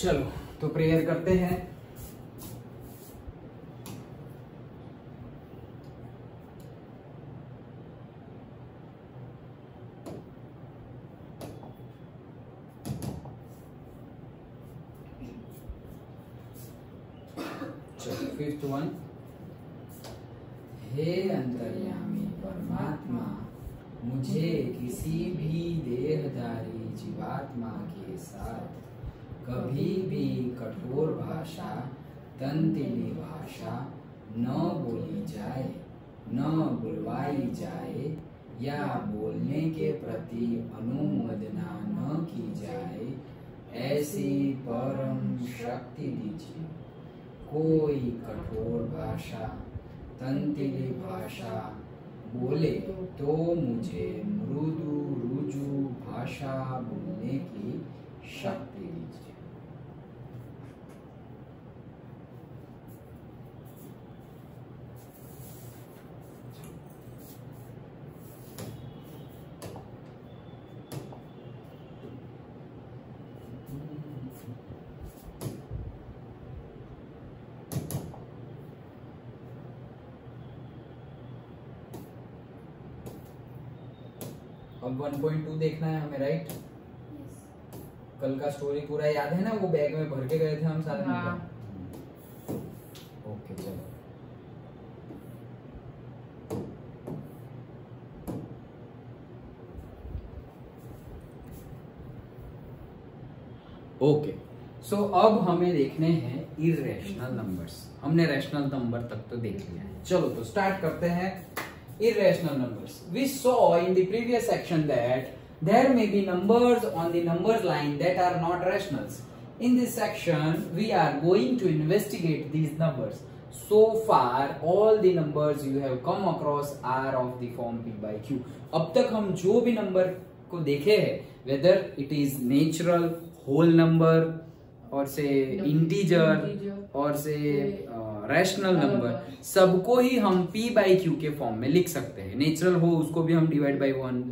चलो तो प्रेयर करते हैं। चलो 5th वन। हे अंतर्यामी परमात्मा, मुझे किसी भी देहधारी जीवात्मा के साथ कभी भी कठोर भाषा, तंतिली भाषा न बोली जाए, न बुलवाई जाए या बोलने के प्रति अनुमोदना न की जाए, ऐसी परम शक्ति दीजिए। कोई कठोर भाषा, तंतिली भाषा बोले तो मुझे मृदु रुजु भाषा बोलने की शक्ति दीजिए। 1.2 देखना है हमें, राइट? कल का स्टोरी पूरा याद है ना? वो बैग में भर के गए थे हम सारे। हाँ। ओके चलो। ओके सो अब हमें देखने हैं इरेशनल नंबर्स। हमने रैशनल नंबर तक तो देख लिया है। चलो तो स्टार्ट करते हैं irrational numbers. We saw in the previous section that there may be numbers on the numbers line that are not rationals. In this section, we are going to investigate these numbers. So far, all the numbers you have come across are of the form p by q. अब तक हम जो भी number को देखे हैं, whether it is natural, whole number, और से इंटीजर और से रैशनल नंबर, सबको ही हम p बाई q के फॉर्म में लिख सकते हैं। नेचुरल हो उसको भी हम डिवाइड बाई 1,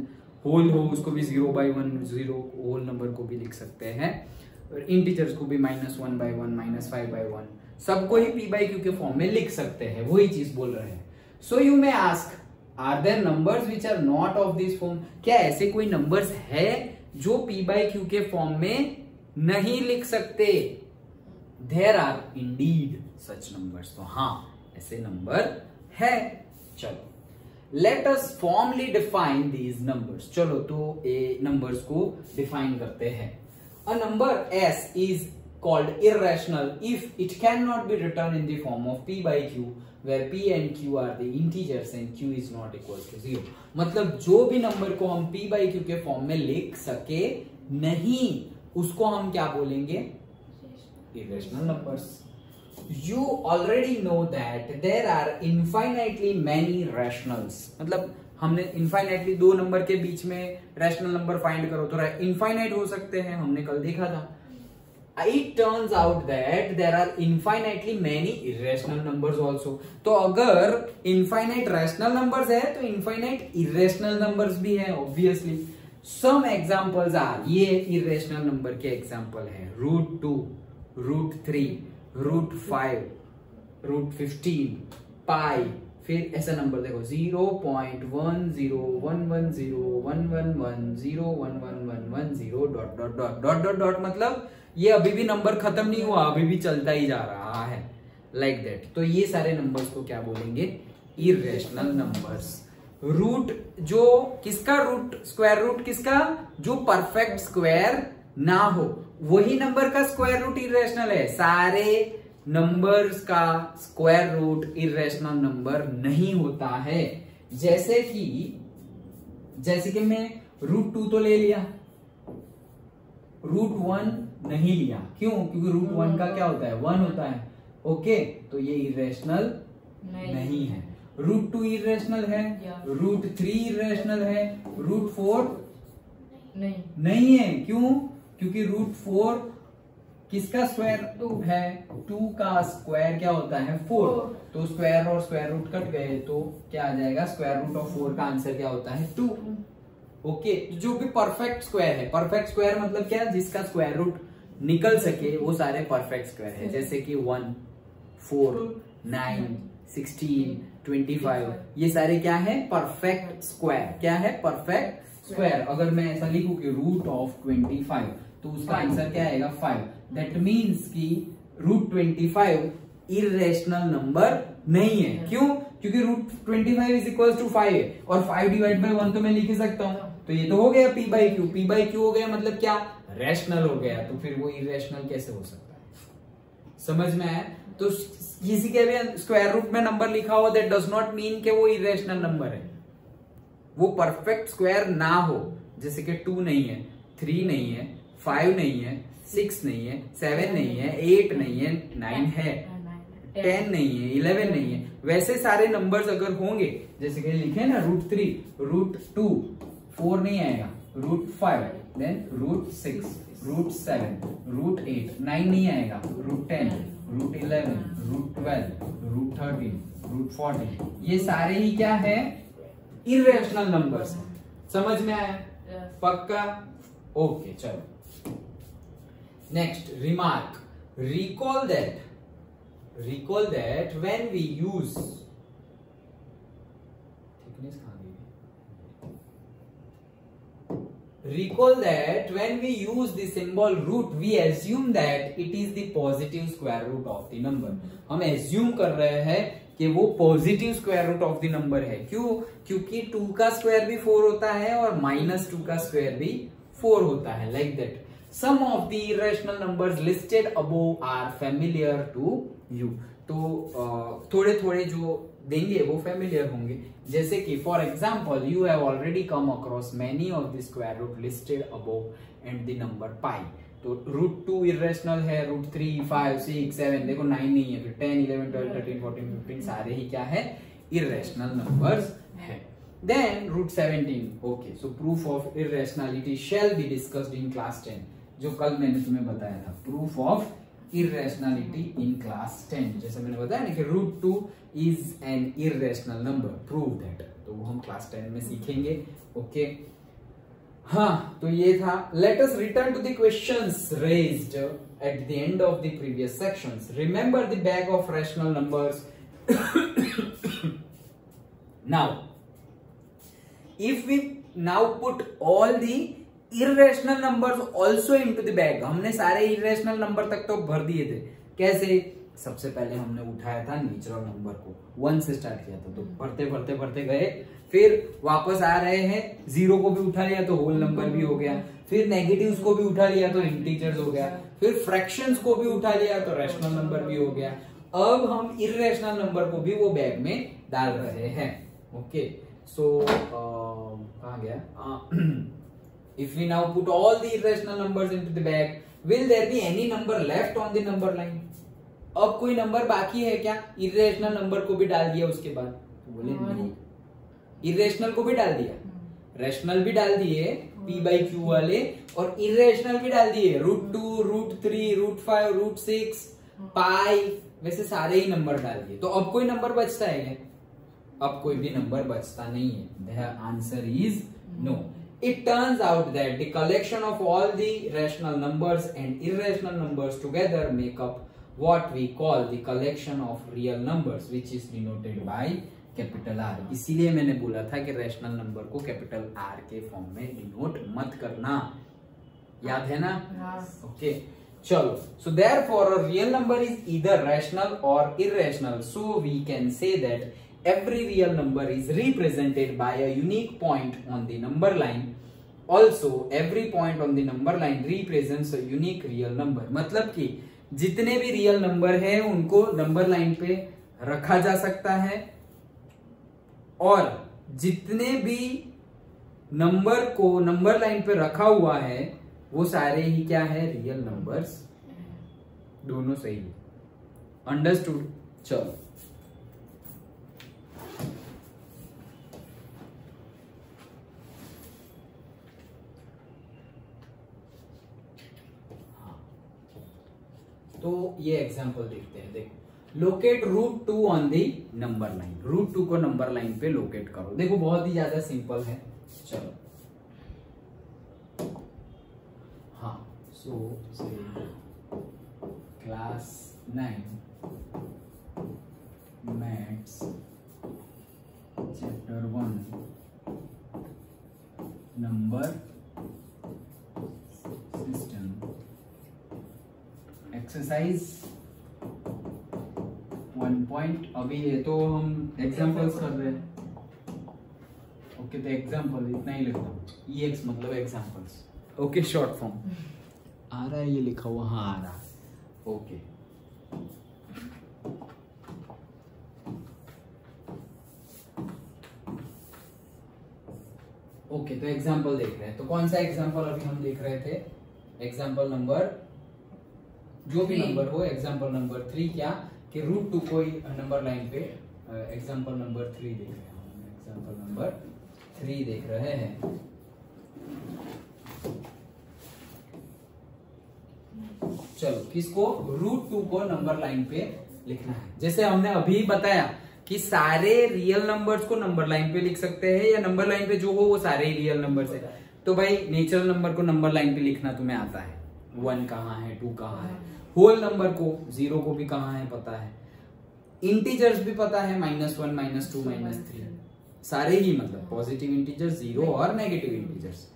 होल हो उसको भी 0/1, 0 होल नंबर को भी लिख सकते हैं, और इंटीजर्स को भी -1/1, -5/1, सबको ही p बाई q के फॉर्म में लिख सकते हैं। वही चीज बोल रहे हैं। So you may ask, are there numbers which are not of this form? क्या ऐसे कोई नंबर्स है जो p बाई q के फॉर्म में नहीं लिख सकते? There are indeed such numbers. तो हाँ, ऐसे नंबर है। चलो let us formally define these numbers. चलो तो ये नंबर्स को डिफाइन करते हैं। A number s is called irrational if it cannot be written in the form of p by q, where p and q are the integers and q is not equal to 0। मतलब जो भी number को हम p by q के form में लिख सके नहीं, उसको हम क्या बोलेंगे? irrational numbers। You already know that there are infinitely many rationals। मतलब हमने infinitely दो नंबर के बीच में रैशनल नंबर फाइंड करो तो इनफाइनाइट हो सकते हैं, हमने कल देखा था। It turns out that there are infinitely many irrational numbers also। तो अगर infinite rational numbers है तो infinite irrational numbers भी है obviously। Some examples are, ये irrational number के example है √2, √3, √5, √15, पाई। फिर ऐसा नंबर देखो 0.10110111011110 डॉट ये अभी भी नंबर खत्म नहीं हुआ, अभी भी चलता ही जा रहा है, लाइक दैट। तो ये सारे नंबर्स को क्या बोलेंगे? Irrational numbers. रूट जो किसका, रूट स्क्वायर रूट किसका? जो परफेक्ट स्क्वायर ना हो, वही नंबर का स्क्वायर रूट इरेशनल है। सारे नंबर्स का स्क्वायर रूट इरेशनल नंबर नहीं होता है। जैसे कि मैं √2 तो ले लिया, √1 नहीं लिया। क्यों? क्योंकि √1 का क्या होता है? 1 होता है। ओके, तो ये इरेशनल नहीं है। √2 इरेशनल है, √3 इरेशनल है, √4 नहीं है। क्यों? क्योंकि √4 किसका स्क्वायर है? 2 का स्क्वायर क्या होता है? 4। तो स्क्वायर और स्क्वायर रूट कट गए तो क्या आ जाएगा? स्क्वायर रूट ऑफ 4 का आंसर क्या होता है? 2। ओके, जो भी परफेक्ट स्क्वायर है, परफेक्ट स्क्वायर मतलब क्या? जिसका स्क्वायर रूट निकल सके वो सारे परफेक्ट स्क्वायर है, जैसे कि 1, 4, 9, 16, 25, ये सारे क्या है? Perfect square. क्या है? Perfect square. अगर मैं ऐसा लिखूं कि रूट ऑफ 25 तो उसका आंसर क्या आएगा? 5। दैट मीन्स कि रूट 25 इरेशनल नंबर नहीं है। क्यों? क्योंकि रूट 25 इज इक्वल टू 5 है और 5 डिवाइड बाई 1 तो मैं लिख ही सकता हूं। तो ये तो हो गया p by Q. p by Q हो गया मतलब क्या? रैशनल हो गया। तो फिर वो इरेशनल कैसे हो सकता है? समझ में आया? तो किसी के भी स्क्वायर रूट में नंबर लिखा हो दैट डज नॉट मीन कि वो इरेशनल नंबर है। वो परफेक्ट स्क्वायर ना हो, जैसे कि 2 नहीं है, 3 नहीं है, 5 नहीं है, 6 नहीं है, 7 नहीं है, 8 नहीं है, 9 है, 10 नहीं है, 11 नहीं है, वैसे सारे नंबर्स अगर होंगे, जैसे कि लिखे ना रूट 3, रूट 2, 4 नहीं आएगा, root 5, then root 6, root 7, root 8, 9 नहीं आएगा, root 10, root 11, root 12, root 13, root 14, ये सारे ही क्या है? Irrational numbers. समझ में आया? पक्का? ओके, चलो next remark. Recall that when we use, recall that when we use the symbol root we assume that it is the positive square root of the number। हम assume कर रहे हैं कि वो positive square root of the number है। क्यों? क्योंकि 2 का स्क्वायर भी 4 होता है और -2 का स्क्वायर भी 4 होता है। Like that some of the irrational numbers listed above are familiar to you. तो थोड़े थोड़े जो देंगे वो फेमिलियर होंगे, जैसे कि for example you have already come across many of the square root listed above and the number pi. तो रूट 2 इरेशनल है, रूट 3, 5, 6, 7, देखो 9 नहीं है, फिर 10, 11, 12, 13, 14, 15 सारे ही क्या है? इरेशनल नंबर्स है। Then root 17। Okay, so proof of irrationality shall be discussed in class 10, जो कल मैंने तुम्हें बताया था। Proof of irrationality in class 10, जैसे मैंने बताया ना कि root 2 is an irrational number, prove that. तो वो हम क्लास 10 में सीखेंगे। ओके, हाँ, तो ये था। Let us return to the questions raised at the end of the previous sections. Remember the bag of rational numbers. Now if we now put all the irrational numbers also into the bag, हमने सारे irrational number तक तो भर दिए थे। कैसे? सबसे पहले हमने उठाया था नेचुरल नंबर को, 1 से स्टार्ट किया था, तो भरते भरते भरते गए, फिर वापस आ रहे हैं, 0 को भी उठा लिया तो होल नंबर भी हो गया, फिर नेगेटिव्स को भी उठा लिया तो इंटीजर्स हो गया, फिर फ्रैक्शंस को भी उठा लिया तो रैशनल नंबर भी हो गया। अब हम इरेशनल नंबर को भी वो बैग में डाल रहे हैं। ओके, सो कहां गया? If we now put all the irrational numbers into the bag, will there be any number left on the number line? अब कोई नंबर बाकी है क्या? इरेशनल नंबर को भी डाल दिया उसके बाद, तो बोले नहीं। इरेशनल को भी डाल दिया, रैशनल भी डाल दिए p बाई क्यू वाले, और इरेशनल भी डाल दिए, रूट 2, रूट 3, रूट 5, रूट 6, पाई, वैसे सारे ही नंबर डाल दिए। तो अब कोई नंबर बचता है क्या? अब कोई भी नंबर बचता नहीं है। The answer is no. It turns out that the collection of all the rational numbers and irrational numbers together make up what we call the collection of real numbers, which is denoted by capital R. इसीलिए मैंने बोला था कि rational number को capital R के form में denote मत करना, याद है ना? ओके, चलो। So therefore a real number is either rational or irrational. So we can say that every real number is represented by a unique point on the number line. Also, every point on the number line represents a unique real number. मतलब कि जितने भी real number है उनको number line पे रखा जा सकता है, और जितने भी नंबर को नंबर लाइन पे रखा हुआ है वो सारे ही क्या है? Real numbers. दोनों सही है। अंडरस्टूड? चलो, तो ये एग्जांपल देखते हैं। देखो, locate root 2 on the number line. Root 2 को नंबर लाइन पे लोकेट करो। देखो, बहुत ही ज्यादा सिंपल है। चलो, हाँ, So say class 9 maths chapter 1 number system exercise 1 point। अभी ये तो हम एग्जांपल्स कर रहे हैं। ओके तो एग्जांपल इतना ही लिखता हूँ, EX मतलब एग्जांपल्स। ओके शॉर्ट फॉर्म आ रहा है, ये लिखा हुआ हाँ आ रहा है। ओके ओके तो एग्जांपल देख रहे हैं। तो कौन सा एग्जांपल अभी हम देख रहे थे? एग्जांपल नंबर, जो भी नंबर हो, एग्जांपल नंबर 3 क्या कि √2 कोई नंबर लाइन पे एग्जांपल नंबर 3 देख रहे हैं। एग्जांपल नंबर 3 देख रहे हैं। चलो किसको? √2 को नंबर लाइन पे लिखना है। जैसे हमने अभी बताया कि सारे रियल नंबर्स को नंबर लाइन पे लिख सकते हैं, या नंबर लाइन पे जो हो वो सारे ही रियल नंबर्स है। तो भाई नेचुरल नंबर को नंबर लाइन पे लिखना तुम्हें आता है, 1 कहाँ है, 2 कहाँ है, होल नंबर को 0 को भी कहाँ है पता है, इंटीजर्स भी पता है, -1 -2 -3 सारे ही, मतलब पॉजिटिव इंटीजर्स, 0 और नेगेटिव इंटीजर्स।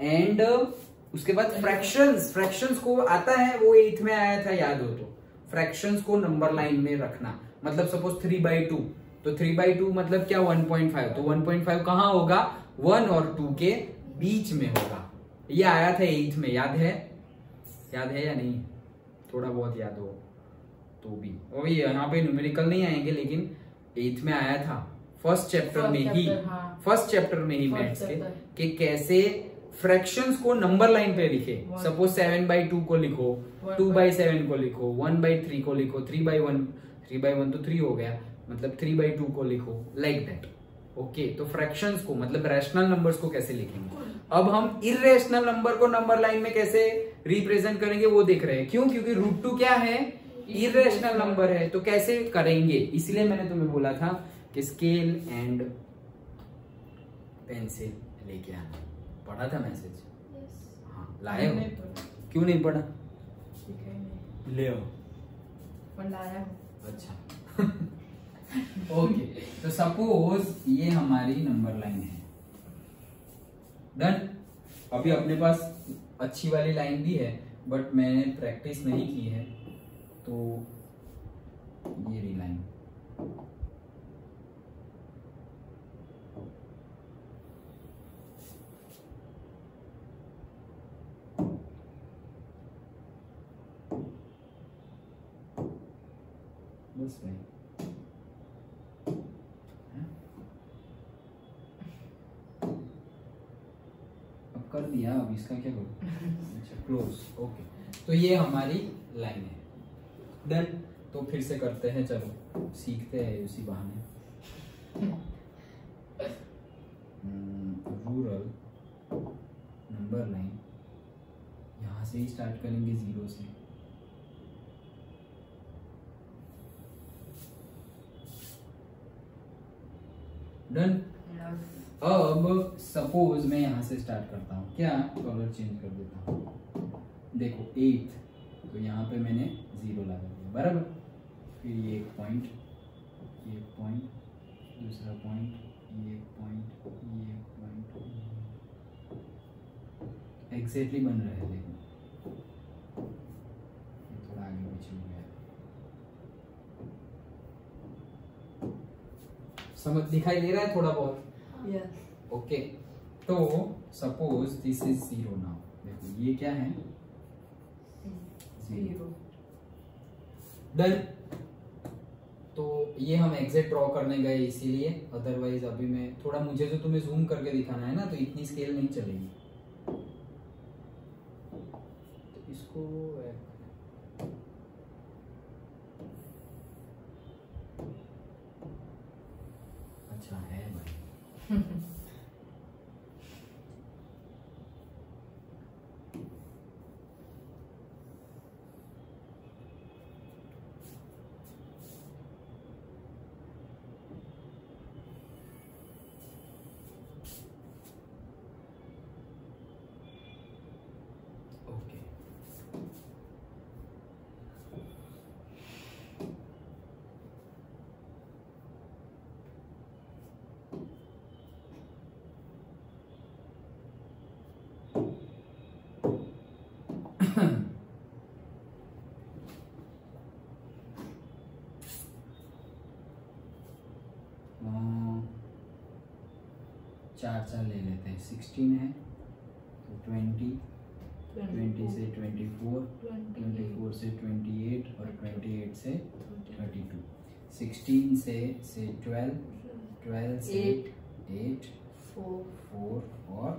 एंड उसके बाद फ्रैक्शंस को आता है, वो 8th में आया था याद हो तो। फ्रैक्शंस को नंबर लाइन में रखना, मतलब सपोज 3/2 तो 3/2 मतलब क्या? 1.5। तो 1.5 कहाँ होगा? 1 और 2 के बीच में होगा। ये आया था 8th में, याद है या नहीं? थोड़ा बहुत याद हो तो भी। और ये यहाँ पे न्यूमेरिकल नहीं आएंगे, लेकिन 8th में आया था फर्स्ट चैप्टर में ही मैथ्स के कि कैसे फ्रैक्शंस को नंबर लाइन पे लिखे। सपोज 7/2 को लिखो, 2/7 को लिखो, 1/3 को लिखो, 3/1 तो 3 हो गया, मतलब 3/2 को लिखो, लाइक दैट। ओके तो फ्रैक्शंस को मतलब रैशनल नंबर्स को कैसे लिखेंगे। अब हम इररेशनल नंबर को नंबर लाइन में कैसे रिप्रेजेंट करेंगे वो देख रहे हैं। क्यों? क्योंकि √2 क्या है? इररेशनल नंबर है। तो कैसे करेंगे, इसलिए मैंने तुम्हें बोला था कि स्केल एंड पेंसिल लेके आना। पढ़ा था मैसेज? हाँ लाए हो? क्यों नहीं पढ़ा? ले आओ। अच्छा ओके तो सपोज ये हमारी नंबर लाइन है, डन। अभी अपने पास अच्छी वाली लाइन भी है, बट मैंने प्रैक्टिस नहीं की है, तो ये रही लाइन। बस भाई अब कर दिया, अब इसका क्या करूं? अच्छा क्लोज। ओके तो ये हमारी लाइन है, डन। तो फिर से करते हैं, चलो सीखते हैं उसी बहाने। रूरल नंबर लाइन, यहां से ही स्टार्ट करेंगे 0 से। डन। अब सपोज मैं यहां से स्टार्ट करता हूं, क्या कलर चेंज कर देता हूं। देखो 8 तो यहाँ पे मैंने 0 लगा दिया, बराबर। फिर ये एक पॉइंट, ये एक पॉइंट, दूसरा पॉइंट, ये एक पॉइंट, ये एक पॉइंट, एग्जैक्टली बन रहा है। देखो ये थोड़ा आगे पीछे हो गया, समझ दिखाई दे रहा है थोड़ा बहुत? ओके तो सपोज दिस इज 0 नाउ। देखो ये क्या है? 0। डन। तो ये हम एग्जैक्ट ड्रॉ करने गए इसीलिए, अदरवाइज अभी मैं थोड़ा, मुझे तो तुम्हें जूम करके दिखाना है ना, तो इतनी स्केल नहीं चलेगी। तो इसको अच्छा है भाई ओके चार ले लेते हैं। 16 है तो 20 से 24, 24 से 28 और 28 से 32, 16 से 12, 12 से 8, 4 और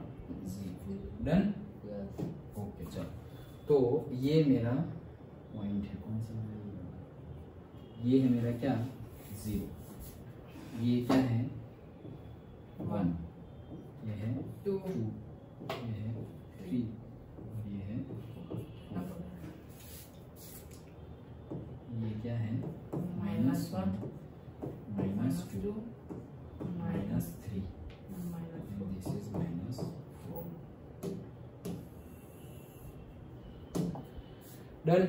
0। डन। ओके चलो, तो ये मेरा पॉइंट है, कौन सा ये है मेरा क्या 0, ये क्या है 1, ये है 2, ये है 3 और ये है 4। ये क्या है -1, -2, -3, दिस इज -4। डन।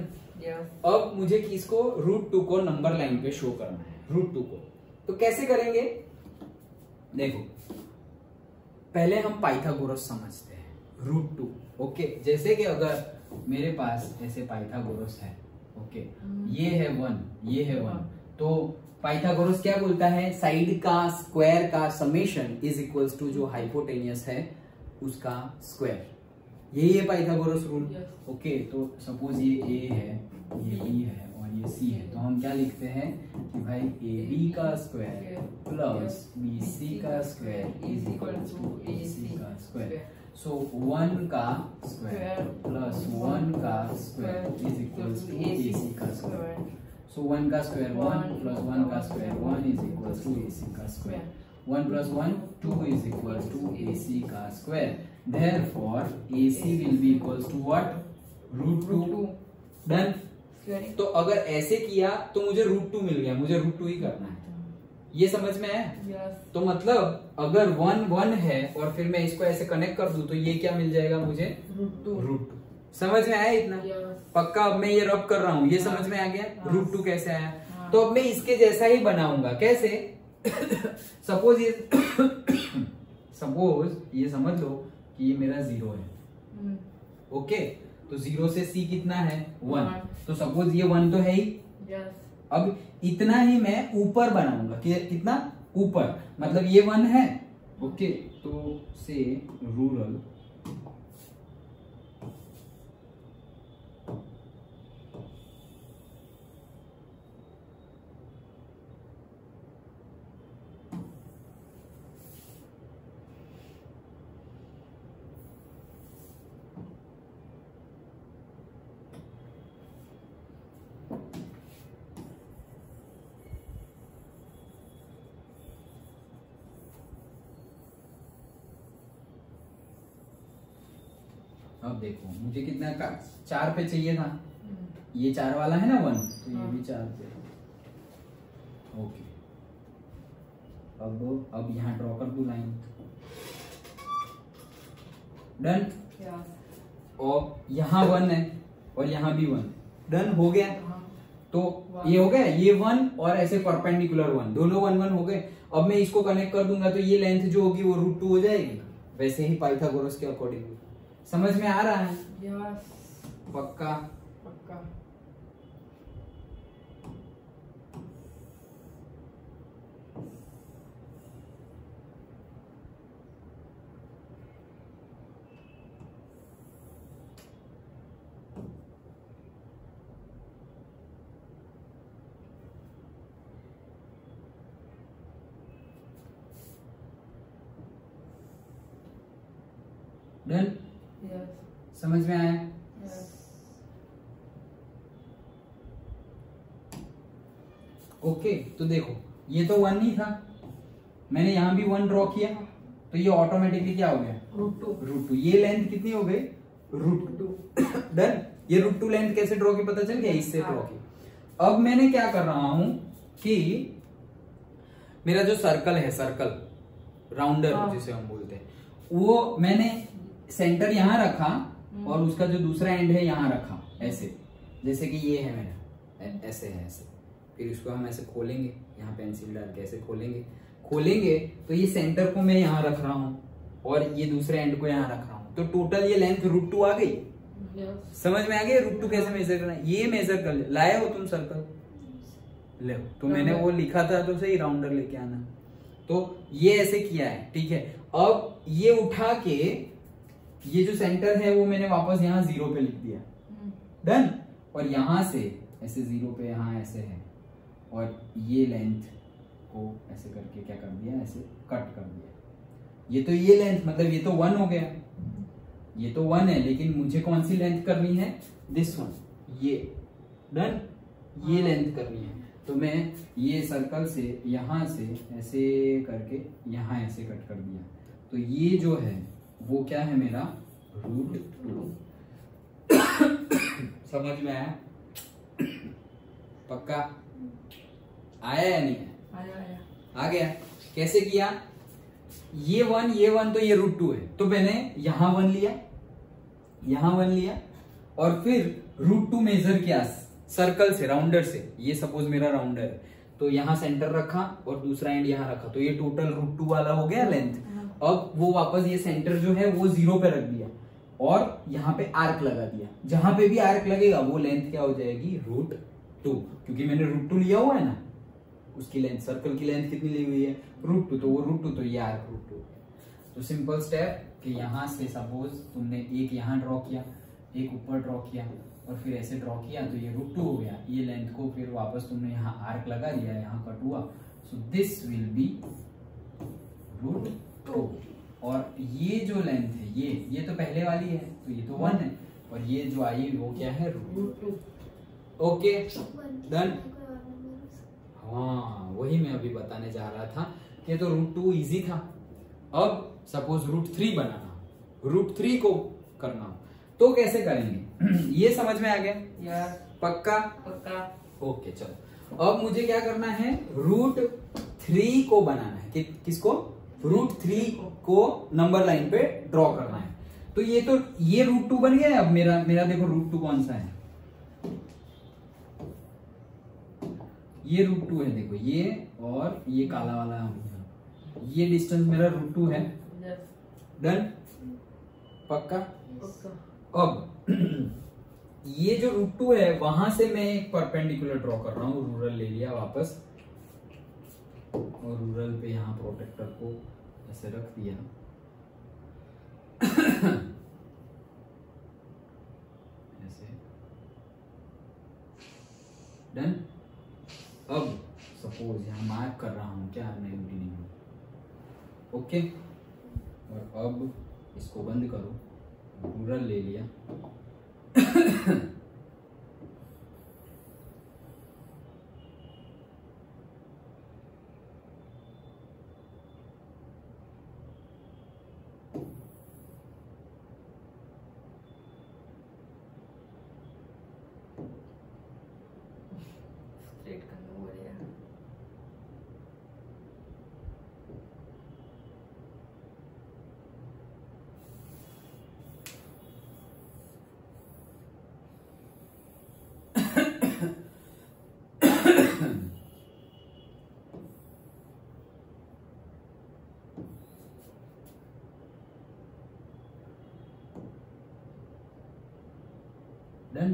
अब मुझे किसको √2 को नंबर लाइन पे शो करना है, √2 को। तो कैसे करेंगे, देखो पहले हम पाइथागोरस समझते हैं। √2, ओके। जैसे कि अगर मेरे पास ऐसे पाइथागोरस है, ओके, ये है 1, ये है 1, तो पाइथागोरस क्या बोलता है, साइड का स्क्वायर का समेशन इज इक्वल्स टू जो हाइपोटेनियस है उसका स्क्वायर। यही है पाइथागोरस रूल। ओके, तो सपोज ये a है, ये b है और ये c है, तो हम क्या लिखते हैं कि भाई ab का स्क्वायर प्लस bc का square is equal to ac का स्क्वायर। सो 1 का स्क्वायर प्लस 1 का square is equal to ac का स्क्वायर। सो 1 का स्क्वायर 1 प्लस 1 का square 1 is equal to ac का square. 1 plus 1 2 is equals to AC का square. Therefore AC will be equals to what? √2. Done. तो अगर ऐसे किया तो मुझे √2 मिल गया, मुझे √2 ही करना है। ये समझ में है? yes. तो मतलब अगर 1 1 है और फिर मैं इसको ऐसे कनेक्ट कर दूं तो ये क्या मिल जाएगा मुझे √2। समझ में आया इतना? yes. पक्का। अब मैं ये रब कर रहा हूँ, ये समझ में आ गया √2 कैसे आया। तो अब मैं इसके जैसा ही बनाऊंगा। कैसे? सपोज ये समझ लो कि ये मेरा 0 है। ओके, तो 0 से c कितना है 1, तो सपोज ये 1 तो है ही। yes. अब इतना ही मैं ऊपर बनाऊंगा कि कितना ऊपर, मतलब ये 1 है। ओके, तो से रूरल अब देखो मुझे कितना का 4 पे चाहिए था, ये 4 वाला है ना 1, तो ये भी 4 पे। ओके, अब यहाँ ड्रॉ कर दो लाइन। डन। और यहाँ 1 है और यहाँ भी 1। डन हो गया। तो ये हो गया, ये 1 और ऐसे परपेंडिकुलर 1, दोनों 1 1 हो गए। अब मैं इसको कनेक्ट कर दूंगा तो ये लेंथ जो होगी वो √2 हो जाएगी। वैसे ही पाइथागोरस के अकॉर्डिंग। समझ में आ रहा है? yes. पक्का। पक्का। डन। yes. समझ में आया? yes. ओके, तो देखो ये तो 1 ही था, मैंने यहां भी 1 ड्रॉ किया, तो ये ऑटोमेटिकली क्या हो गया √2। ये लेंथ कितनी हो गई √2। डन। ये √2 लेंथ कैसे ड्रॉ की पता चल गया, इससे ड्रॉ की। अब मैंने क्या कर रहा हूं कि मेरा जो सर्कल है, सर्कल राउंडर जिसे हम बोलते हैं, वो मैंने सेंटर यहां रखा और उसका जो दूसरा एंड है यहां रखा, ऐसे। जैसे कि ये है मेरा, ऐसे है ऐसे। फिर इसको हम ऐसे खोलेंगे, यहाँ पेंसिल डाल के ऐसे खोलेंगे तो ये सेंटर को मैं यहाँ रख रहा हूँ और ये दूसरे एंड को यहाँ रख रहा हूँ। तो टोटल ये लेंथ √2 आ गई। Yes. समझ में आ गया √2 कैसे मेजर करना है? ये मेजर कर लाए हो तुम सर्कल, ले तो मैंने वो लिखा था तो सही, राउंडर लेके आना। तो ये ऐसे किया है, ठीक है। अब ये उठा के ये जो सेंटर है वो मैंने वापस यहाँ 0 पे लिख दिया, डन। और यहां से ऐसे 0 पे यहाँ ऐसे है, और ये लेंथ को ऐसे करके क्या कर दिया, ऐसे कट कर दिया। ये तो ये लेंथ मतलब ये तो 1 हो गया, ये तो 1 है, लेकिन मुझे कौन सी लेंथ करनी है, दिस वन, ये, डन। ये लेंथ करनी है, तो मैं ये सर्कल से यहां से ऐसे करके यहां ऐसे कट कर दिया। तो ये जो है वो क्या है मेरा √2। समझ में आया? पक्का आया या नहीं आया? आ गया। कैसे किया? ये 1 तो ये √2 है, तो मैंने यहां 1 लिया, यहां 1 लिया, और फिर √2 मेजर किया सर्कल से, राउंडर से। ये सपोज मेरा राउंडर है, तो यहां सेंटर रखा और दूसरा एंड यहां रखा, तो ये टोटल √2 वाला हो गया लेंथ। अब वो वापस ये सेंटर जो है वो 0 पे रख दिया और यहाँ पे आर्क लगा दिया। जहां पे भी आर्क लगेगा वो लेंथ क्या हो जाएगी, √2, क्योंकि मैंने √2 लिया हुआ है ना, उसकी लेंथ, सर्कल की लेंथ कितनी ली हुई है, √2, तो वो √2, तो ये आर्क √2। तो सिंपल स्टेप कि यहां से सपोज तुमने एक यहां ड्रॉ किया, एक ऊपर ड्रॉ किया, और फिर ऐसे ड्रॉ किया, तो ये √2 हो गया। ये लेंथ को फिर वापस तुमने यहाँ आर्क लगा दिया, यहाँ कट हुआ, सो दिस विल बी √2। और ये जो लेंथ है ये तो पहले वाली है, तो ये तो 1 है, और ये जो आई वो क्या है, √2। Okay, done. हाँ, वही मैं अभी बताने जा रहा था कि तो √2 इजी था। अब सपोज √3 बनाना, √3 को करना, तो कैसे करेंगे? ये समझ में आ गया यार? पक्का? ओके, चलो। अब मुझे क्या करना है, √3 को बनाना है। किसको? √3 को नंबर लाइन पे ड्रॉ करना है। तो ये √2 बन गया है। अब मेरा देखो √2 कौन सा है, ये √2 है, देखो ये, और ये काला वाला, ये डिस्टेंस मेरा √2 है, डन। पक्का? अब ये जो √2 है वहां से मैं एक परपेंडिकुलर ड्रॉ कर रहा हूँ, रूरल ले लिया वापस, और रूरल पे यहाँ प्रोटेक्टर को ऐसे रख दिया। ऐसे, डन। अब सपोज यहाँ मार्क कर रहा हूँ क्या, 99, ओके। और अब इसको बंद करो, रूरल ले लिया। डन।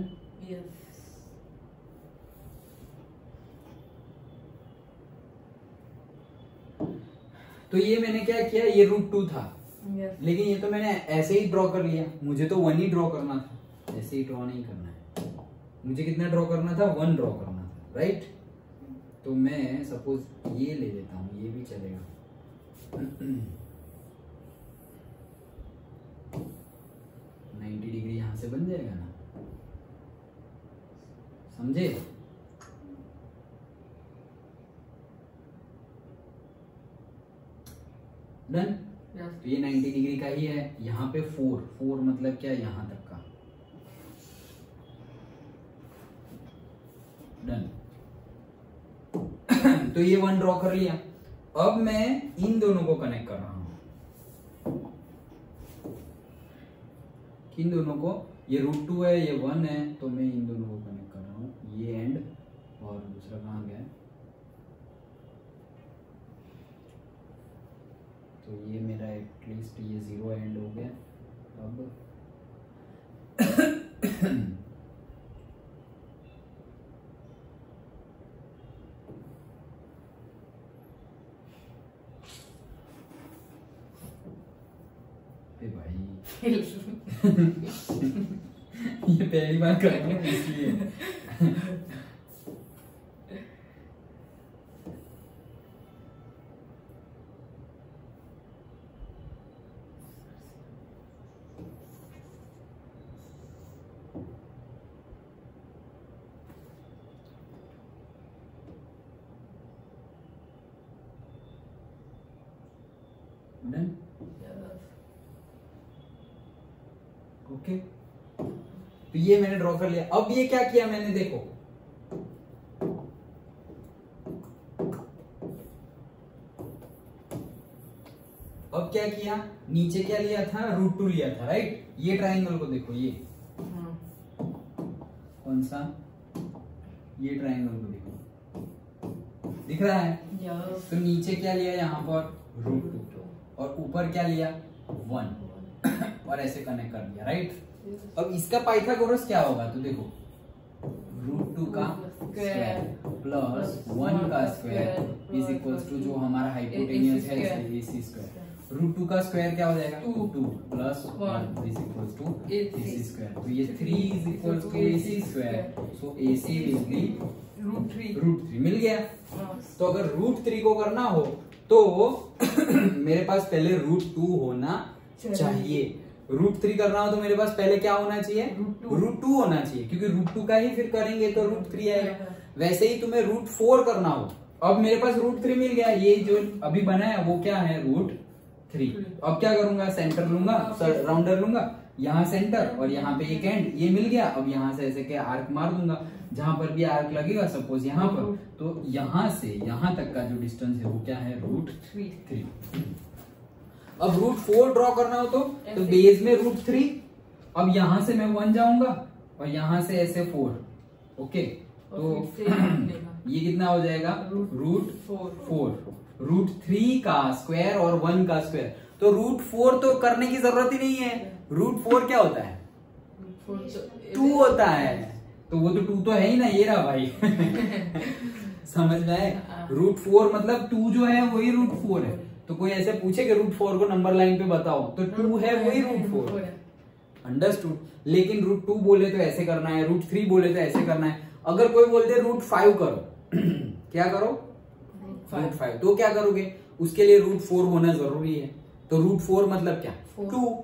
तो ये मैंने क्या किया, ये √2 था, लेकिन ये तो मैंने ऐसे ही ड्रॉ कर लिया। मुझे तो 1 ही ड्रॉ करना था, ऐसे ही ड्रॉ नहीं करना है। मुझे कितना ड्रॉ करना था, 1 ड्रॉ करना था, राइट। तो मैं सपोज ये ले लेता हूं, ये भी चलेगा। 90 डिग्री यहां से बन जाएगा ना, समझे? डन। तो ये 90 डिग्री का ही है। यहाँ पे 4 मतलब क्या, यहां तक का, डन। तो ये 1 ड्रॉ कर लिया। अब मैं इन दोनों को कनेक्ट कर रहा हूं, इन दोनों को, ये √2 है, ये 1 है, तो मैं इन दोनों को कनेक्ट कर रहा हूं, ये एंड, और दूसरा कहां गया, तो ये मेरा एटलीस्ट ये 0 एंड हो गया, अब भाई ये पहली बार कर रहे हैं इसलिए। Done, okay. तो ये मैंने ड्रॉ कर लिया। अब ये क्या किया मैंने, देखो अब क्या किया, नीचे क्या लिया था, √2 लिया था, राइट। ये ट्राइंगल को देखो, ये कौन सा, ये ट्राइंगल को देखो, दिख रहा है। तो नीचे क्या लिया यहाँ पर, √2, और ऊपर क्या लिया, 1, और ऐसे कनेक्ट कर दिया, राइट। अब इसका पाइथागोरस क्या होगा, तो देखो √2 का स्क्वायर प्लस 1 का स्क्वायर इज इक्वल्स टू जो हमारा हाइपोटेनियस है AC स्क्वायर। √2 का स्क्वायर क्या हो जाएगा, 2 plus 1 is equals to AC square. तो ये 3 is equals to AC square, so AC will be √3 मिल गया। तो अगर √3 को करना हो तो मेरे पास पहले √2 होना चाहिए। √3 करना हो तो मेरे पास पहले क्या होना चाहिए, √2 होना चाहिए, क्योंकि √2 का ही फिर करेंगे तो √3 आएगा। वैसे ही तुम्हें √4 करना हो, अब मेरे पास √3 मिल गया, ये जो अभी बना है वो क्या है, √3। अब क्या करूंगा, सेंटर लूंगा, राउंडर लूंगा, यहाँ सेंटर और यहाँ पे एक एंड, ये मिल गया। अब यहाँ से ऐसे क्या आर्क मार दूंगा, जहां पर भी आर्क लगेगा सपोज यहाँ पर, तो यहाँ से यहाँ तक का जो डिस्टेंस है वो क्या है, √3। अब √4 ड्रॉ करना हो तो बेस में √3, अब यहां से मैं 1 जाऊंगा और यहां से ऐसे 4, ओके। तो ये कितना हो जाएगा, √4, √3 का स्क्वायर और 1 का स्क्वायर। तो √4 तो करने की जरूरत ही नहीं है, √4 क्या होता है, 2 होता है। तो वो तो 2 तो है ही ना, ये रहा भाई समझ में आए। √4 मतलब 2 जो है वही √4 है। तो कोई ऐसे पूछे कि √4 को नंबर लाइन पे बताओ, तो 2 है वही √4, अंडरस्टूड। लेकिन √2 बोले तो ऐसे करना है, √3 बोले तो ऐसे करना है। अगर कोई बोलते √5 करो क्या करो, √5, तो क्या करोगे, उसके लिए √4 होना जरूरी है। तो √4 मतलब क्या, 2,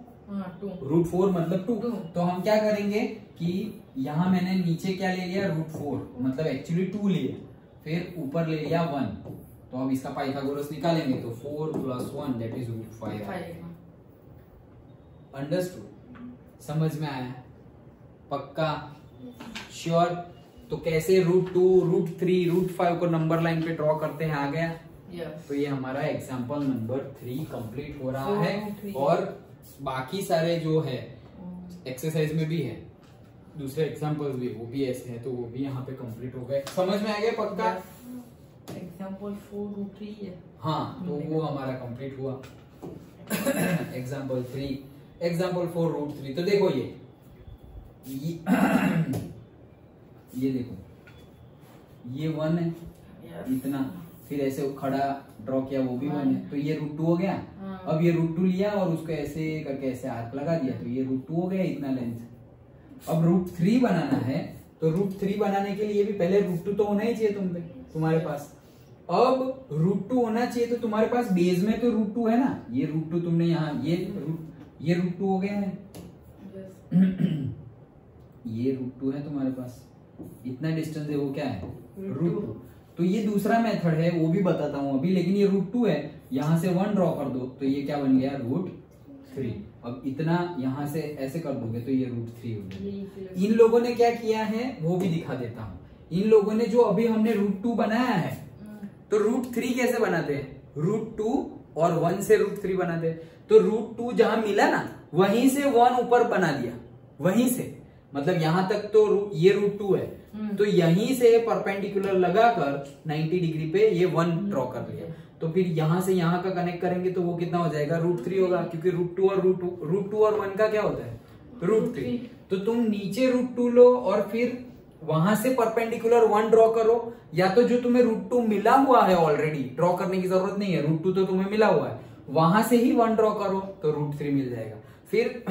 √4 मतलब 2। तो हम क्या करेंगे कि यहाँ मैंने नीचे क्या ले लिया, √4 मतलब एक्चुअली 2 लिया, फिर ऊपर ले लिया 1। तो अब इसका पाइथागोरस निकालेंगे तो 4 + 1 दैट इज √5। अंडरस्टूड, समझ में आया, पक्का, श्योर। तो कैसे √2, √3, √5 को नंबर लाइन पे ड्रॉ करते हैं, आ गया। तो ये हमारा एग्जाम्पल नंबर 3 कंप्लीट हो रहा है। और बाकी सारे जो है एक्सरसाइज में भी है, दूसरे एग्जाम्पल्स भी, वो भी ऐसे हैं, तो वो भी यहाँ पे कंप्लीट हो गए। समझ में आ गया, पक्का। एग्जाम्पल 4 √3 है, हाँ, तो वो हमारा कंप्लीट हुआ। Example 3, example 4 √3। तो देखो ये देखो, ये 1 है, इतना, फिर ऐसे खड़ा ड्रॉ किया, वो भी 1 है, तो ये √2 हो गया। अब ये √2 लिया और उसको ऐसे करके ऐसे आर्क लगा दिया, तो ये √2 हो गया, इतना लेंथ। अब √3 बनाना है, तो √3 बनाने के लिए भी पहले √2 तो होना ही चाहिए तुम्हारे पास। अब √2 होना चाहिए, तो तुम्हारे पास बेस में तो √2 है ना, ये √2 तुमने यहाँ, ये √2 हो गया है, ये √2 है तुम्हारे पास, इतना डिस्टेंस है, वो क्या है, √2। तो ये दूसरा मेथड है, वो भी बताता हूं अभी, लेकिन ये √2 है, यहां से 1 ड्रॉ कर दो, तो ये क्या बन गया, √3। अब इतना यहां से ऐसे कर दोगे तो ये √3 हो गया। इन लोगों ने क्या किया है वो भी दिखा देता हूं। इन लोगों ने जो अभी हमने √2 बनाया है, तो √3 कैसे बनाते हैं, √2 और 1 से √3 बनाते हैं। तो √2 जहां मिला ना, वहीं से 1 ऊपर बना दिया, वहीं से। मतलब यहाँ तक तो ये √2 है, तो यहीं से परपेंडिकुलर लगाकर 90 डिग्री पे ये 1 ड्रॉ कर लिया, तो फिर यहां से यहां का कनेक्ट करेंगे तो वो कितना हो जाएगा, √3 होगा, क्योंकि √2 और 1 का क्या होता है, √3। तो तुम नीचे √2 लो और फिर वहां से परपेंडिकुलर 1 ड्रॉ करो, या तो जो तुम्हें √2 मिला हुआ है ऑलरेडी, ड्रॉ करने की जरूरत नहीं है, √2 तो तुम्हें मिला हुआ है, वहां से ही 1 ड्रॉ करो तो √3 मिल जाएगा। फिर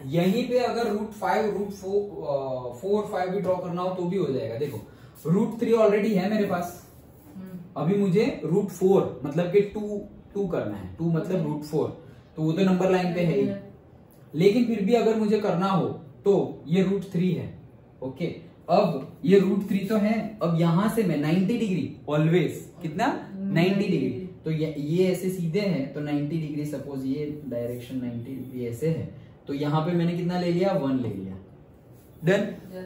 यहीं पे अगर √5 √4 5 भी ड्रॉ करना हो तो भी हो जाएगा। देखो √3 ऑलरेडी है मेरे पास, अभी मुझे √4 मतलब कि 2 करना है, 2 मतलब √4, तो वो तो नंबर लाइन पे है ही, लेकिन फिर भी अगर मुझे करना हो तो ये √3 है। ओके, अब ये √3 तो है, अब यहां से मैं 90 डिग्री ऑलवेज कितना 90 डिग्री, तो ये ऐसे सीधे हैं तो 90 डिग्री, सपोज ये डायरेक्शन 90 डिग्री ऐसे है, तो यहाँ पे मैंने कितना ले लिया, 1 ले लिया, डन,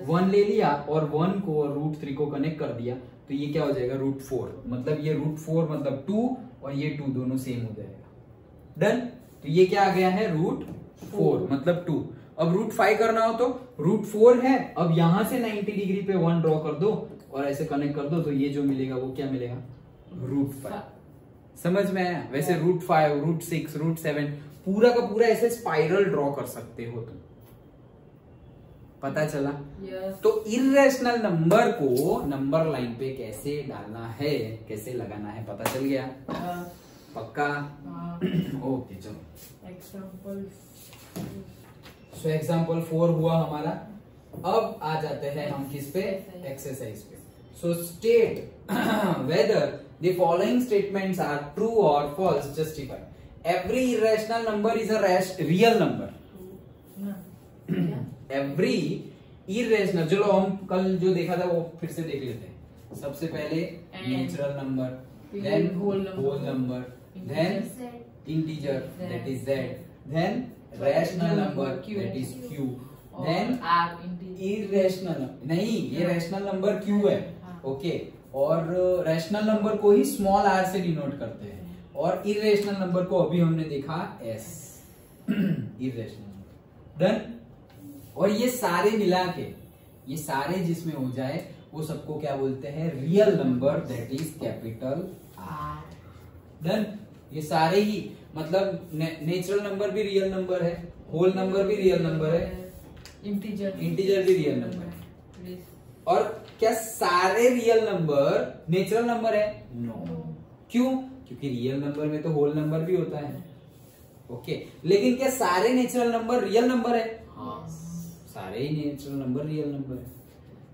1 ले लिया और 1 को और √3 को कनेक्ट कर दिया, तो ये क्या हो जाएगा, √4, मतलब ये √4 मतलब 2 और ये 2 दोनों सेम हो जाएगा, डन। तो ये क्या आ गया है, √4 मतलब 2। अब √5 करना हो तो √4 है, अब यहां से 90 डिग्री पे 1 ड्रॉ कर दो और ऐसे कनेक्ट कर दो, तो ये जो मिलेगा वो क्या मिलेगा, √5। समझ में आया? वैसे √5 √6 √7 पूरा का पूरा ऐसे स्पाइरल ड्रॉ कर सकते हो तुम, पता चला? तो इर्रेशनल नंबर को नंबर लाइन पे कैसे डालना है, कैसे लगाना है, पता चल गया? पक्का? ओके चलो, एग्जाम्पल 4 हुआ हमारा। अब आ जाते हैं हम किस पे, एक्सरसाइज पे। So state whether the following statements are true और false, justify. Every irrational number is a real number. Every irrational, चलो हम कल जो देखा था वो फिर से देख लेते हैं। सबसे पहले natural number, then whole number, then integer that is z, then rational number that is q, then irrational, नहीं ये रैशनल नंबर q है, ओके, और रैशनल नंबर को ही स्मॉल r से डिनोट करते हैं, और इरेशनल नंबर को अभी हमने देखा s, इरेशनल नंबर, डन। और ये सारे मिला के, ये सारे जिसमें हो जाए वो सबको क्या बोलते हैं, real number that is capital R, done. ये सारे ही, मतलब नेचुरल नंबर भी रियल नंबर है, होल नंबर भी रियल नंबर है, इंटीजर भी रियल नंबर है, और क्या सारे रियल नंबर नेचुरल नंबर है? नो। क्यों? क्योंकि रियल नंबर में तो होल नंबर भी होता है, ओके। लेकिन क्या सारे नेचुरल नंबर रियल नंबर है? हाँ, सारे ही नेचुरल नंबर रियल नंबर है।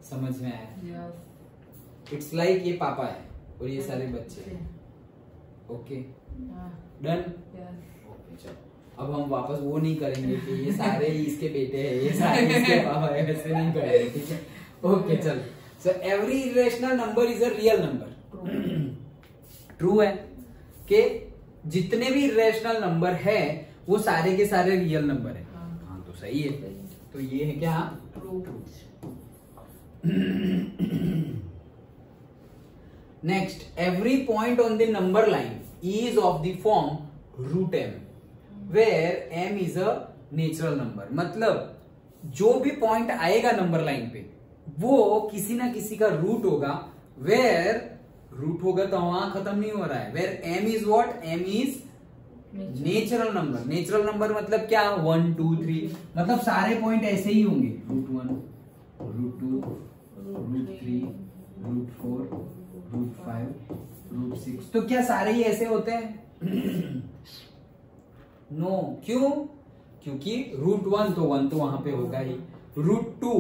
समझ में आया? इट्स लाइक ये पापा है और ये सारे बच्चे हैं, ओके, डन। ओके चलो, अब हम वापस वो नहीं करेंगे कि ये सारे ही इसके बेटे हैं, ये सारे इसके पापा है, वैसे नहीं करेंगे, ठीक है? ओके चलो, so every irrational number is a real number. True है कि जितने भी इरेशनल नंबर है वो सारे के सारे रियल नंबर है। हाँ तो सही है, तो ये है क्या, true. Next, every point on the number line is of the form √m where m is a natural number। मतलब जो भी पॉइंट आएगा नंबर लाइन पे वो किसी ना किसी का रूट होगा, where रूट होगा तो वहां खत्म नहीं हो रहा है, where m is what, m is natural number. Natural number मतलब क्या, 1 2 3, मतलब सारे पॉइंट ऐसे ही होंगे, √1 √2 √3 √4 √5 √6, तो क्या सारे ही ऐसे होते हैं? नो। क्यों? क्योंकि √1 तो 1 तो वहां पे होगा ही, √2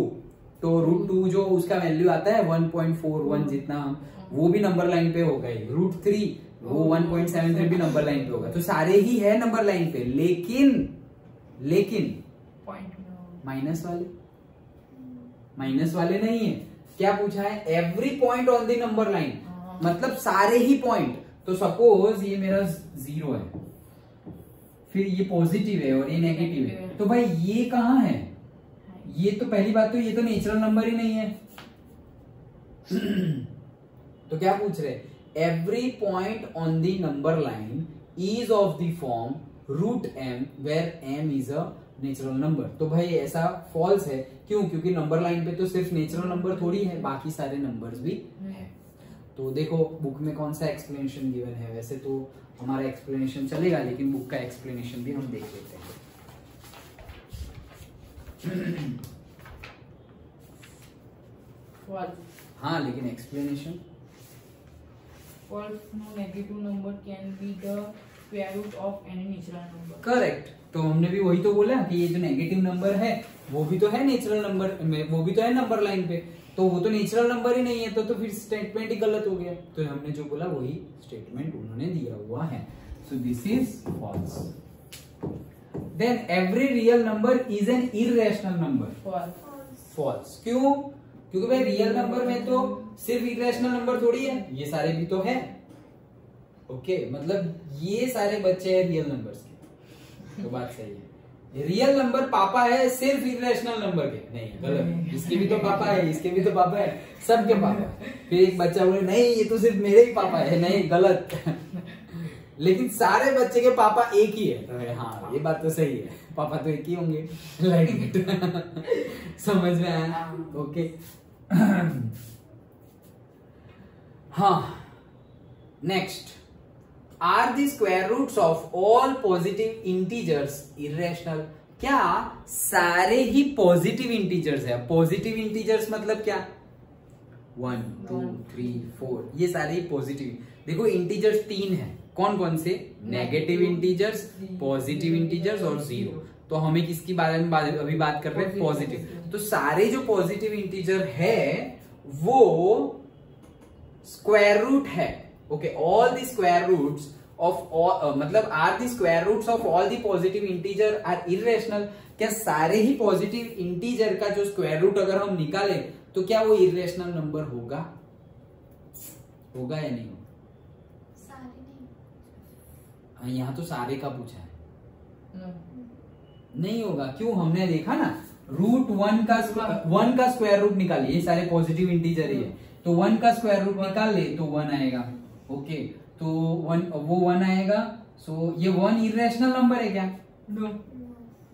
तो √2 जो उसका वैल्यू आता है 1.41 जितना, वो भी नंबर लाइन पे होगा ही, √3 वो 1.73 भी नंबर लाइन पे होगा, तो सारे ही है नंबर लाइन पे, लेकिन माइनस वाले नहीं है। क्या पूछा है, every point on the number line, मतलब सारे ही पॉइंट। तो सपोज ये मेरा 0 है, फिर ये पॉजिटिव है और ये नेगेटिव है, तो भाई ये कहां है? ये तो पहली बात तो ये तो नेचुरल नंबर ही नहीं है। तो क्या पूछ रहे, every point on the number line is of the form √m where m is a natural number. तो भाई ऐसा फॉल्स है, क्यों? क्योंकि नंबर लाइन पे तो सिर्फ नेचुरल नंबर थोड़ी है, बाकी सारे नंबर्स भी है। तो देखो बुक में कौन सा एक्सप्लेनेशन गिवन है। वैसे तो हमारा एक्सप्लेनेशन चलेगा, लेकिन बुक का एक्सप्लेनेशन भी हम देख लेते हैं। हाँ, लेकिन explanation False, no negative number can be the square root of any natural number. Correct. तो हमने भी वही तो बोला कि ये जो नेगेटिव नंबर है वो भी तो है नेचुरल नंबर में, वो भी तो है नंबर लाइन पे, तो वो तो नेचुरल नंबर ही नहीं है, तो फिर स्टेटमेंट ही गलत हो गया। तो हमने जो बोला वही स्टेटमेंट उन्होंने दिया हुआ है। So this is false. Then every real number is an irrational number. False. क्यों? क्योंकि भाई रियल नंबर में तो सिर्फ इरेशनल नंबर थोड़ी है, ये सारे भी तो है। ओके, मतलब ये सारे बच्चे हैं रियल नंबर्स के, तो बात सही है। रियल नंबर पापा है सिर्फ इरेशनल नंबर के, नहीं गलत। इसके भी तो पापा है, इसके भी तो पापा है, सबके पापा। फिर एक बच्चा बोले नहीं ये तो सिर्फ मेरे ही पापा है, नहीं गलत। लेकिन सारे बच्चे के पापा एक ही है। हाँ ये बात तो सही है, पापा तो एक ही होंगे। समझ में आया? ओके। हाँ, next, are the square roots of all positive integers irrational? क्या सारे ही पॉजिटिव इंटीजर्स है? पॉजिटिव इंटीजर्स मतलब क्या? 1 2 3 4, ये सारे ही पॉजिटिव। देखो इंटीजर्स 3 है, कौन कौन से? नेगेटिव इंटीजर्स, पॉजिटिव इंटीजर्स और 0। तो हमें किसकी बारे में अभी बात कर रहे हैं? पॉजिटिव। तो सारे जो पॉजिटिव इंटीजर है वो स्क्वायर रूट है। Okay, all the square roots of all, मतलब are the square roots of all the positive integer are irrational? क्या सारे ही पॉजिटिव इंटीजर का जो स्क्वायर रूट अगर हम निकालें तो क्या वो इरेशनल नंबर होगा? होगा या नहीं होगा? यहाँ तो सारे का पूछा है। नहीं होगा। क्यों? हमने देखा ना, रूट 1 का स्क्वायर रूट निकालिए, ये सारे पॉजिटिव इंटीजर ही है, तो 1 का स्क्वायर रूट निकाल ले तो 1 आएगा। ओके, तो 1 आएगा। सो ये 1 इरेशनल नंबर है क्या?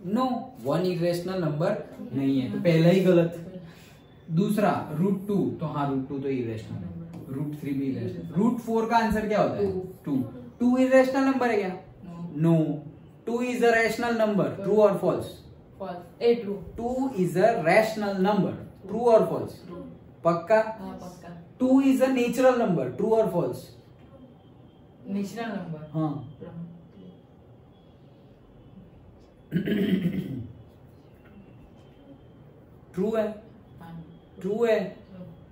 नो, 1 इरेशनल नंबर नहीं है, तो पहला ही गलत। दूसरा रूट 2, तो हाँ रूट 2 तो इरेशनल है, रूट 3 भी इरेशनल। रूट 4 का आंसर क्या होता है? 2 इरेशनल नंबर है क्या? No, 2 is a rational number. True और false? True. 2 is a rational number. True और फॉल्स? पक्का? हाँ पक्का। 2 is a natural number. True और फॉल्स? Natural number. हाँ। ट्रू है? ट्रू है।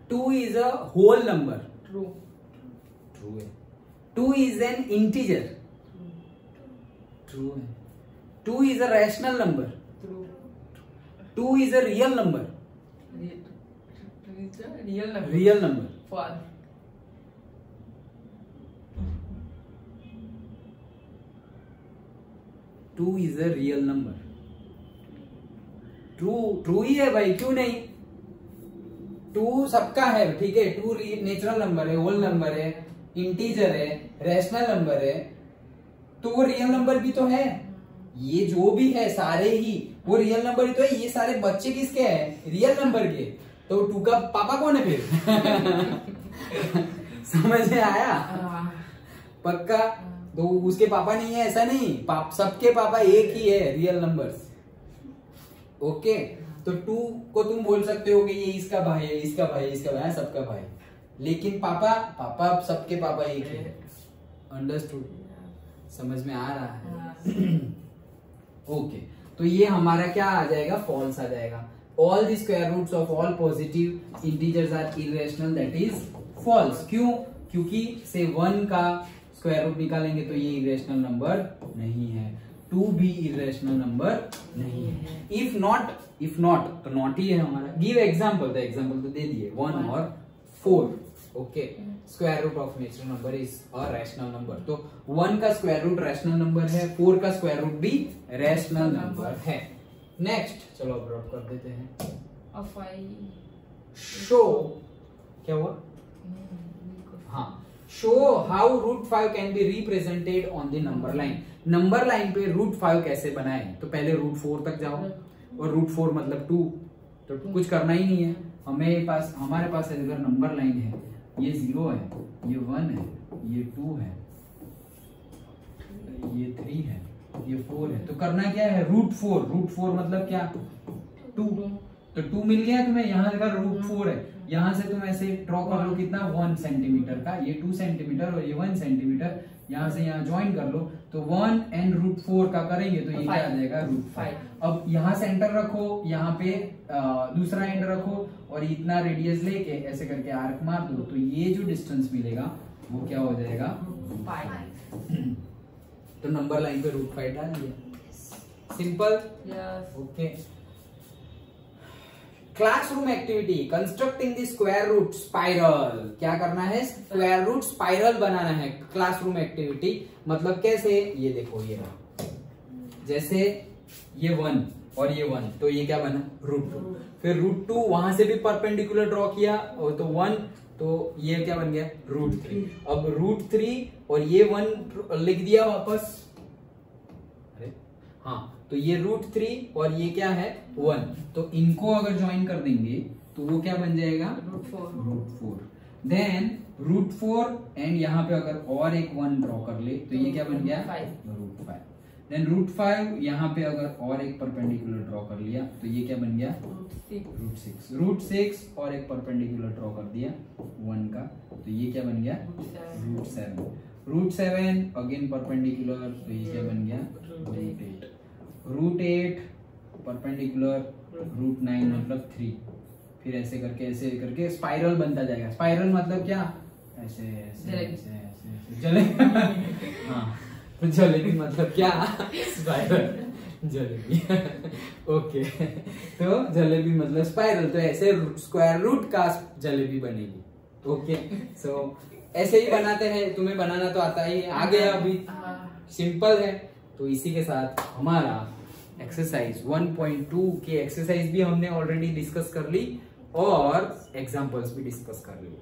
2 is a whole number. True. True है। 2 इज एन इंटीजर। ट्रू है। 2 is a rational number. True. 2 is a real number. Real number. Real number. False. 2 is a real number. True ही है भाई, क्यों नहीं? 2 सबका है, ठीक है। 2 नेचुरल नंबर है, होल नंबर है, इंटीजर है, रैशनल नंबर है, तो वो रियल नंबर भी तो है। ये जो भी है सारे ही वो रियल नंबर ही तो है। ये सारे बच्चे किसके हैं? रियल नंबर के। तो 2 का पापा कौन है फिर? समझ में आया? पक्का? तो उसके पापा नहीं है ऐसा नहीं, सबके पापा एक ही है, रियल नंबर्स। ओके, तो 2 को तुम बोल सकते हो कि ये इसका भाई है, इसका भाई, इसका भाई, सबका भाई, लेकिन पापा सबके पापा एक ही है। अंडरस्टूड? समझ में आ रहा है? ओके, तो ये हमारा क्या आ जाएगा? फॉल्स आ जाएगा। All the square roots of all positive integers are irrational, that is false. क्यों? क्योंकि से 1 का स्क्वायर रूट निकालेंगे तो ये इरेशनल नंबर नहीं है। 2 भी इरेशनल नंबर नहीं है। इफ नॉट तो नॉट ही है हमारा। गिव एग्जाम्पल, तो एग्जाम्पल तो दे दिए, 1 और 4। Okay, square root of natural number is a rational number. तो 1 का स्क्वायर रूट रैशनल नंबर है, 4 का स्क्वायर रूट भी रैशनल नंबर है। नेक्स्ट, चलो अब ड्रॉप कर देते हैं। शो क्या हुआ? हाँ, show how root 5 can be represented on the number line. Number line पे रूट 5 कैसे बनाए, तो पहले रूट 4 तक जाओ, और रूट 4 मतलब 2, तो कुछ करना ही नहीं है हमारे पास अगर नंबर लाइन है, ये 0 है, ये 1 है, ये 2 है, ये 3 है, ये 4 है, तो करना क्या है, रूट 4 मतलब क्या, 2, तो 2 मिल गया तुम्हें। यहाँ अगर रूट 4 है, यहाँ से तुम ऐसे ड्रॉ कर लो कितना, 1 सेंटीमीटर का, ये 2 सेंटीमीटर और ये 1 सेंटीमीटर, यहाँ से यहाँ ज्वाइन कर लो, तो 1 एंड रूट 4 का करेंगे तो ये क्या आ जाएगा, रूट 5। अब यहाँ सेंटर रखो, यहाँ पे दूसरा एंड रखो, और इतना रेडियस लेके ऐसे करके आर्क मार दो, तो ये जो डिस्टेंस मिलेगा वो क्या हो जाएगा, 5। तो नंबर लाइन पे रूट 5 डाल दिया, simple. Okay, classroom activity, constructing the square root spiral. क्या करना है, स्क्वायर रूट स्पाइरल बनाना है। क्लासरूम एक्टिविटी मतलब कैसे, ये देखो, ये रहा, जैसे ये 1 और ये 1, तो ये क्या बना, रूट 2। फिर रूट 2 वहां से भी परपेंडिकुलर ड्रॉ किया, और तो 1, तो ये क्या बन गया, रूट 3। अब रूट 3 और ये 1 लिख दिया वापस, अरे हाँ, तो ये रूट 3 और ये क्या है, 1, तो इनको अगर ज्वाइन कर देंगे तो वो क्या बन जाएगा, रूट 4। देन रूट 4 एंड यहाँ पे अगर और एक 1 ड्रॉ कर ले तो ये क्या बन गया, रूट 5। देन रूट 5 यहाँ पे अगर और एक परपेंडिकुलर ड्रॉ कर लिया तो ये क्या बन गया, रूट 6 और एक परपेंडिकुलर ड्रॉ कर दिया 1 का, तो ये क्या बन गया, रूट 7 अगेन परपेंडिकुलर, तो ये क्या बन गया, रूट 8 परपेंडिकुलर, रूट 9 मतलब 3। फिर ऐसे करके स्पाइरल बनता जाएगा। स्पाइरल मतलब क्या, ऐसे ऐसे ऐसे ऐसे जले हाँ, तो जलेबी मतलब क्या, स्पाइरल, जलेबी ओके, तो जलेबी मतलब स्पाइरल, तो ऐसे स्क्वायर रूट का जलेबी बनेगी। ओके, सो ऐसे ही बनाते हैं, तुम्हें बनाना तो आता ही है, आ गया अभी, सिंपल है। तो इसी के साथ हमारा एक्सरसाइज 1.2 की एक्सरसाइज भी हमने ऑलरेडी डिस्कस कर ली, और एग्जांपल्स भी डिस्कस कर ली,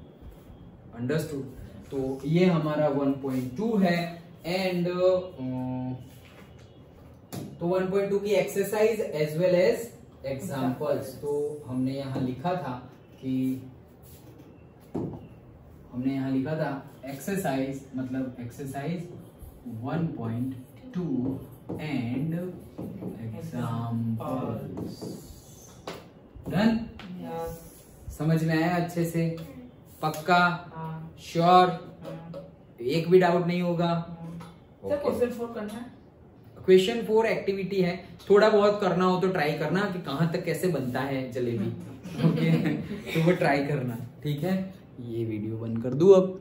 अंडरस्टूड। तो ये हमारा 1.2 है, एंड तो 1.2 की exercise as well as examples. तो हमने यहाँ लिखा था एक्सरसाइज मतलब एक्सरसाइज 1.2 एंड एग्जांपल्स। डन, समझ में आया अच्छे से, पक्का, श्योर, एक भी डाउट नहीं होगा। क्वेश्चन 4 करना है, क्वेश्चन 4 एक्टिविटी है, थोड़ा बहुत करना हो तो ट्राई करना कि कहाँ तक कैसे बनता है जलेबी। ओके तो वो ट्राई करना, ठीक है। ये वीडियो बंद कर दूं अब।